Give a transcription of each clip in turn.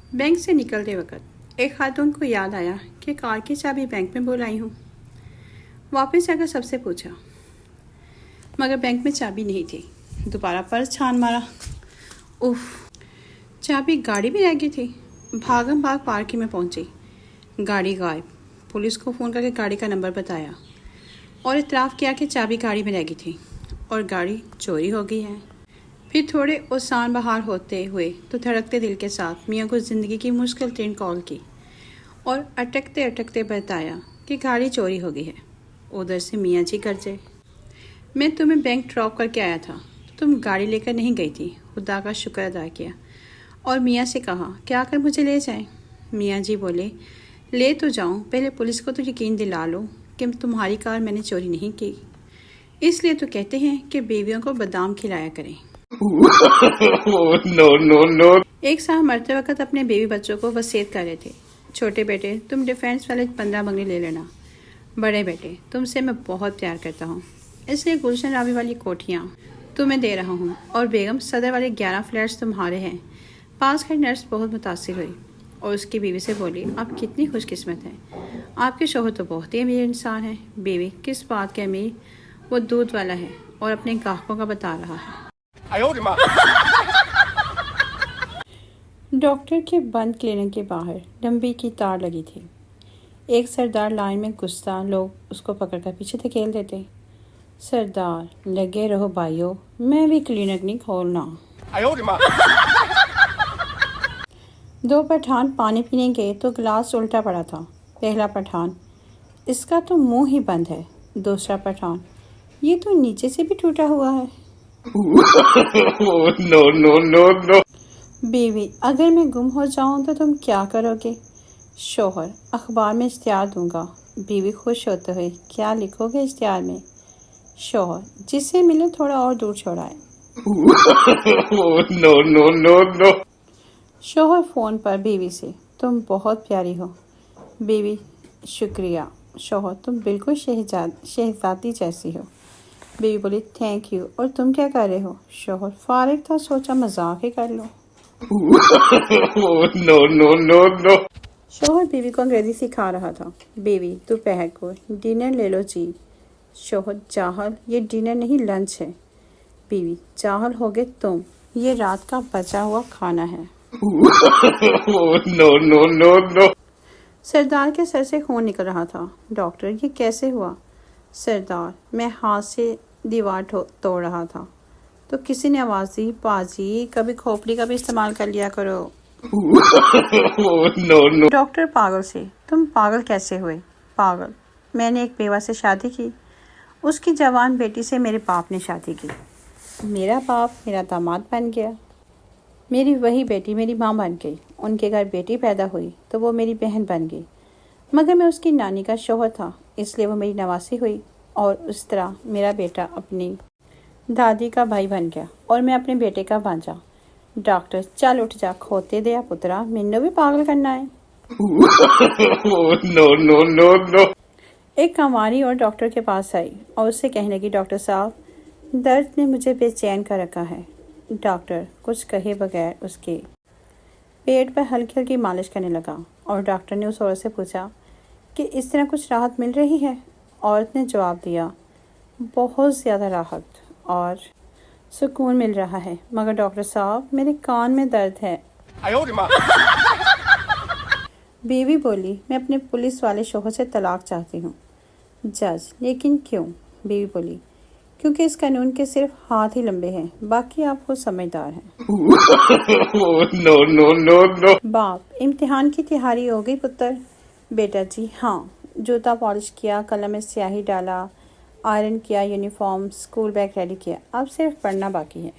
Bank से निकलते वक्त एक खातून को याद आया कि कार की चाबी बैंक में भूल आई हूँ। वापस जाकर सबसे पूछा, मगर बैंक में चाबी नहीं थी। दोबारा पर्स छान मारा, उफ, चाबी गाड़ी में रह गई थी। भागम भाग पार्किंग में पहुंची, गाड़ी गायब। पुलिस को फ़ोन करके गाड़ी का नंबर बताया और इतराफ़ किया कि चाबी गाड़ी में रह गई थी और गाड़ी चोरी हो गई है। फिर थोड़े उसान बहार होते हुए तो धड़कते दिल के साथ मियाँ को ज़िंदगी की मुश्किल तरीन कॉल की और अटकते अटकते बताया कि गाड़ी चोरी हो गई है। उधर से मियाँ जी गरजे, मैं तुम्हें बैंक ड्रॉप करके आया था, तुम गाड़ी लेकर नहीं गई थी। खुदा का शुक्र अदा किया और मियाँ से कहा क्या कर मुझे ले जाएं। मियाँ जी बोले, ले तो जाऊँ, पहले पुलिस को तो यकीन दिला लो कि तुम्हारी कार मैंने चोरी नहीं की। इसलिए तो कहते हैं कि बीवियों को बादाम खिलाया करें। नो। एक साहब मरते वक्त अपने बेबी बच्चों को वसीयत कर रहे थे, छोटे बेटे तुम डिफेंस वाले 15 बंगले ले लेना। बड़े बेटे तुमसे मैं बहुत प्यार करता हूँ, इसलिए गुलशन रावी वाली कोठियाँ तुम्हें दे रहा हूँ और बेगम सदर वाले 11 फ्लैट्स तुम्हारे हैं। पास कर नर्स बहुत मुतासिर हुई और उसकी बीवी से बोली, आप कितनी खुशकिस्मत हैं, आपके शौहर तो बहुत ही अमीर इंसान हैं। बीवी, किस बात के अमीर, वो दूध वाला है और अपने ग्राहकों का बता रहा है। डॉक्टर के बंद क्लिनिक के बाहर लंबी की तार लगी थी। एक सरदार लाइन में घुसता, लोग उसको पकड़कर पीछे धकेल देते। सरदार, लगे रहो भाइयों, मैं भी क्लिनिक नहीं खोलना। 2 पठान पानी पीने गए तो गिलास उल्टा पड़ा था। पहला पठान, इसका तो मुंह ही बंद है। दूसरा पठान, ये तो नीचे से भी टूटा हुआ है। नो। बीवी, अगर मैं गुम हो जाऊं तो तुम क्या करोगे। शौहर, अखबार में इश्तिहार दूंगा। बीवी खुश होते हुए, क्या लिखोगे इश्तिहार में। शौहर, जिससे मिले थोड़ा और दूर छोड़ाए। नो। शौहर फ़ोन पर बीवी से, तुम बहुत प्यारी हो। बीवी, शुक्रिया। शौहर, तुम बिल्कुल शहजादी जैसी हो। बीवी बोली, थैंक यू। और तुम क्या कर रहे हो। शौहर, फारिग था, सोचा मजाक ही कर लो। नो। शौहर बीवी को अंग्रेजी सिखा रहा था। बीवी, दोपहर को डिनर ले लो जी। शौहर, जाहल, ये डिनर नहीं लंच है। बीवी, जाहल हो गए तुम, ये रात का बचा हुआ खाना है। नो। सरदार के सर से खून निकल रहा था। डॉक्टर, ये कैसे हुआ। सरदार, मैं हाथ से दीवार तोड़ रहा था तो किसी ने आवाज़ दी, पाजी कभी खोपड़ी का भी इस्तेमाल कर लिया करो। नो। डॉक्टर पागल से, तुम पागल कैसे हुए। पागल, मैंने एक बेवा से शादी की, उसकी जवान बेटी से मेरे बाप ने शादी की। मेरा बाप मेरा दामाद बन गया, मेरी वही बेटी मेरी माँ बन गई। उनके घर बेटी पैदा हुई तो वो मेरी बहन बन गई, मगर मैं उसकी नानी का शौहर था, इसलिए वो मेरी नवासी हुई और उस तरह मेरा बेटा अपनी दादी का भाई बन गया और मैं अपने बेटे का भांजा। डॉक्टर, चल उठ जा, खोते दे पुत्रा, मैनू भी पागल करना है। नो। एक कंवारी और डॉक्टर के पास आई और उससे कहने लगी, डॉक्टर साहब, दर्द ने मुझे बेचैन कर रखा है। डॉक्टर कुछ कहे बगैर उसके पेट पर हल्की हल्की मालिश करने लगा और डॉक्टर ने उस औरत से पूछा कि इस तरह कुछ राहत मिल रही है। औरत ने जवाब दिया, बहुत ज़्यादा राहत और सुकून मिल रहा है, मगर डॉक्टर साहब मेरे कान में दर्द है। बीवी बोली, मैं अपने पुलिस वाले शौहर से तलाक चाहती हूँ। जज, लेकिन क्यों। बीवी बोली, क्योंकि इस कानून के सिर्फ हाथ ही लंबे हैं, बाकी आप खुद समझदार हैं। नो। बाप, इम्तिहान की तैयारी हो गई पुत्र। बेटा जी हाँ, जूता पॉलिश किया, कलम में स्याही डाला, आयरन किया, यूनिफॉर्म, स्कूल बैग रेडी किया, अब सिर्फ पढ़ना बाकी है।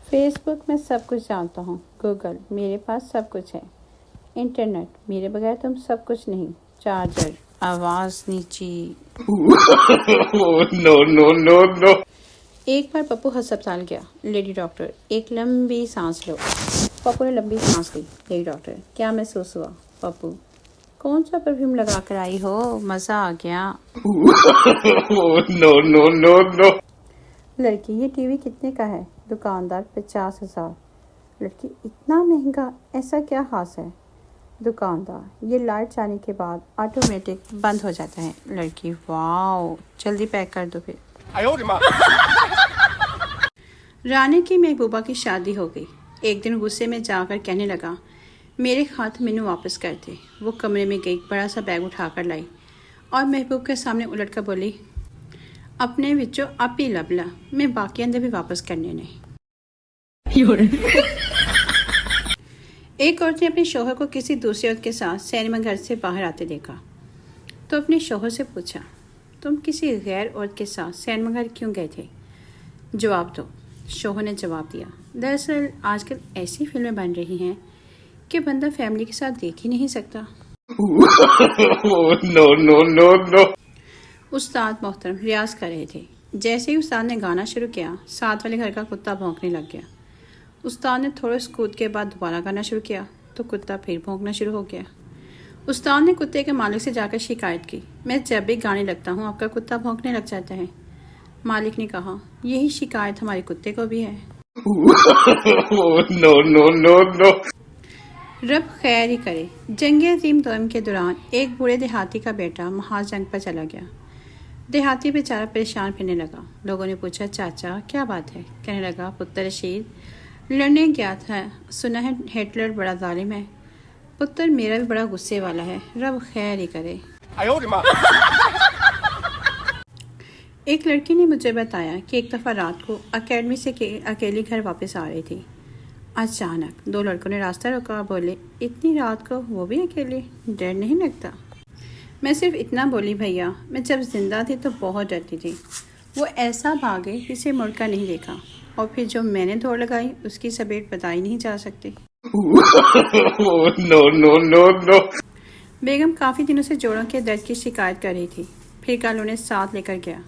फेसबुक में सब कुछ जानता हूँ, गूगल मेरे पास सब कुछ है, इंटरनेट मेरे बगैर तुम सब कुछ नहीं, चार्जर, आवाज़ नीची। नो। एक बार पप्पू अस्पताल गया। लेडी डॉक्टर, एक लंबी सांस लो। पप्पू ने लंबी सांस ली। लेडी डॉक्टर, क्या महसूस हुआ। पप्पू, कौन सा परफ्यूम लगा कर आई हो, मज़ा आ गया। नो। लड़की, ये टीवी कितने का है। दुकानदार, 50,000। लड़की, इतना महंगा, ऐसा क्या खास है? दुकानदार, ये लाइट जाने के बाद ऑटोमेटिक बंद हो जाता है। लड़की, वाओ, जल्दी पैक कर दो फिर। रानी की महबूबा की शादी हो गई। एक दिन गुस्से में जाकर कहने लगा, मेरे हाथ मैनू वापस कर दे। वो कमरे में गई, बड़ा सा बैग उठाकर लाई और महबूब के सामने उलट कर बोली, अपने विचों आप ही लब ला, मैं बाकी अंदर भी वापस करने नहीं। एक औरत ने अपने शौहर को किसी दूसरी औरत के साथ सिनेमा घर से बाहर आते देखा तो अपने शौहर से पूछा, तुम किसी गैर औरत के साथ सिनेमा घर क्यों गए थे? जवाब दो। शौहर ने जवाब दिया, दरअसल आजकल ऐसी फिल्में बन रही हैं कि बंदा फैमिली के साथ देख ही नहीं सकता। No no no no. उस्ताद मोहतरम रियाज कर रहे थे। जैसे ही उस्ताद ने गाना शुरू किया, साथ वाले घर का कुत्ता भौंकने लग गया। उस्ताद ने थोड़े स्कूत के बाद दोबारा गाना शुरू किया तो कुत्ता फिर भौंकना शुरू हो गया। उस्ताद ने कुत्ते के मालिक से जाकर शिकायत की, मैं जब भी गाने लगता हूँ आपका कुत्ता भौंकने लग जाता है। मालिक ने कहा, यही शिकायत हमारे कुत्ते को भी है। No no no no. रब खैर ही करे। जंग अजीम दोम के दौरान एक बूढ़े देहाती का बेटा महाजंग पर चला गया। देहाती बेचारा परेशान फिरने लगा। लोगों ने पूछा, चाचा क्या बात है? कहने लगा, पुत्र रशीद लड़ने गया था, सुना है हिटलर बड़ा जालिम है। पुत्र मेरा भी बड़ा गुस्से वाला है, रब खैर ही करे। एक लड़की ने मुझे बताया कि एक दफ़ा रात को अकेडमी से अकेली घर वापस आ रही थी। अचानक दो लड़कों ने रास्ता रोका, बोले, इतनी रात को वो भी अकेले, डर नहीं लगता? मैं सिर्फ इतना बोली, भैया मैं जब जिंदा थी तो बहुत डरती थी। वो ऐसा भागे किसी मुड़ कर नहीं देखा, और फिर जो मैंने दौड़ लगाई उसकी सपेट बताई नहीं जा सकती। No no no no. बेगम काफ़ी दिनों से जोड़ों के दर्द की शिकायत कर रही थी। फिर कल उन्हें साथ लेकर गया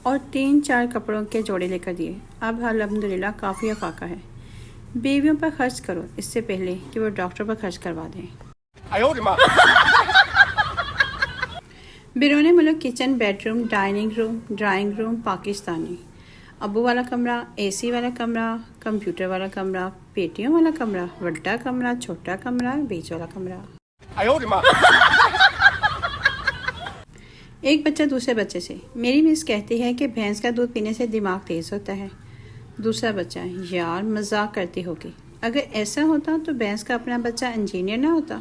और 3-4 कपड़ों के जोड़े लेकर दिए। अब अल्हम्दुलिल्लाह काफ़ी अफाका है। बीवियों पर खर्च करो इससे पहले कि वो डॉक्टर पर खर्च करवा दें। बिरोने मुल्क kitchen, bedroom, dining room, drawing room Pakistani, Abu वाला कमरा, एसी वाला कमरा, कंप्यूटर वाला कमरा, पेटियों वाला कमरा, बड़ा कमरा, छोटा कमरा, बीच वाला कमरा। एक बच्चा दूसरे बच्चे से, मेरी मिस कहती है कि भैंस का दूध पीने से दिमाग तेज होता है। दूसरा बच्चा, यार मजाक करती होगी, अगर ऐसा होता तो भैंस का अपना बच्चा इंजीनियर ना होता।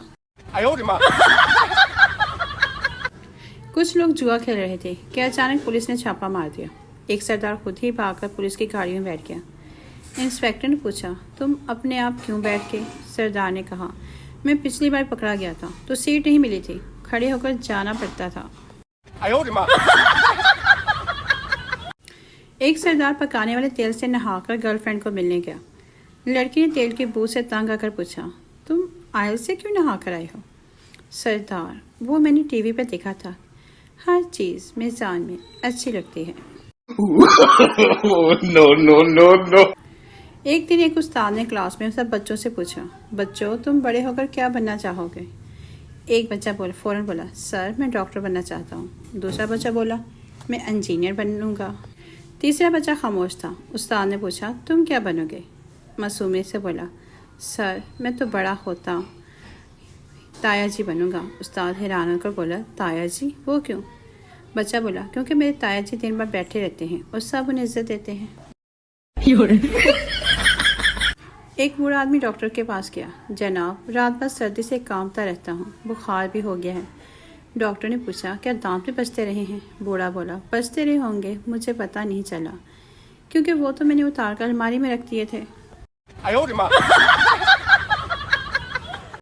कुछ लोग जुआ खेल रहे थे कि अचानक पुलिस ने छापा मार दिया। एक सरदार खुद ही भागकर पुलिस की गाड़ी में बैठ गया। इंस्पेक्टर ने पूछा, तुम अपने आप क्यों बैठ के? सरदार ने कहा, मैं पिछली बार पकड़ा गया था तो सीट नहीं मिली थी, खड़े होकर जाना पड़ता था। एक सरदार पकाने वाले तेल से नहाकर गर्लफ्रेंड को मिलने गया। लड़की ने तेल की बू से तंग आकर पूछा, तुम आयल से क्यों नहाकर आई हो? सरदार, वो मैंने टीवी पर देखा था, हर चीज़ मिजान में अच्छी लगती है। No no no no. एक दिन एक उस्ताद ने क्लास में सब बच्चों से पूछा, बच्चों तुम बड़े होकर क्या बनना चाहोगे? एक बच्चा फौरन बोला, सर मैं डॉक्टर बनना चाहता हूँ। दूसरा बच्चा बोला, मैं इंजीनियर बनूंगा। तीसरा बच्चा खामोश था। उस्ताद ने पूछा, तुम क्या बनोगे? मासूमियत से बोला, सर मैं तो बड़ा होता ताया जी बनूंगा। उस्ताद हैरान होकर बोला, ताया जी, वो क्यों? बच्चा बोला, क्योंकि मेरे ताया जी दिन भर बैठे रहते हैं और सब उन्हें इज्जत देते हैं। एक बूढ़ा आदमी डॉक्टर के पास गया, जनाब रात भर सर्दी से कांपता रहता हूँ, बुखार भी हो गया है। डॉक्टर ने पूछा, क्या दांत भी बचते रहे हैं? बूढ़ा बोला, बचते रहे होंगे, मुझे पता नहीं चला क्योंकि वो तो मैंने उतार कर अलमारी में रख दिए थे।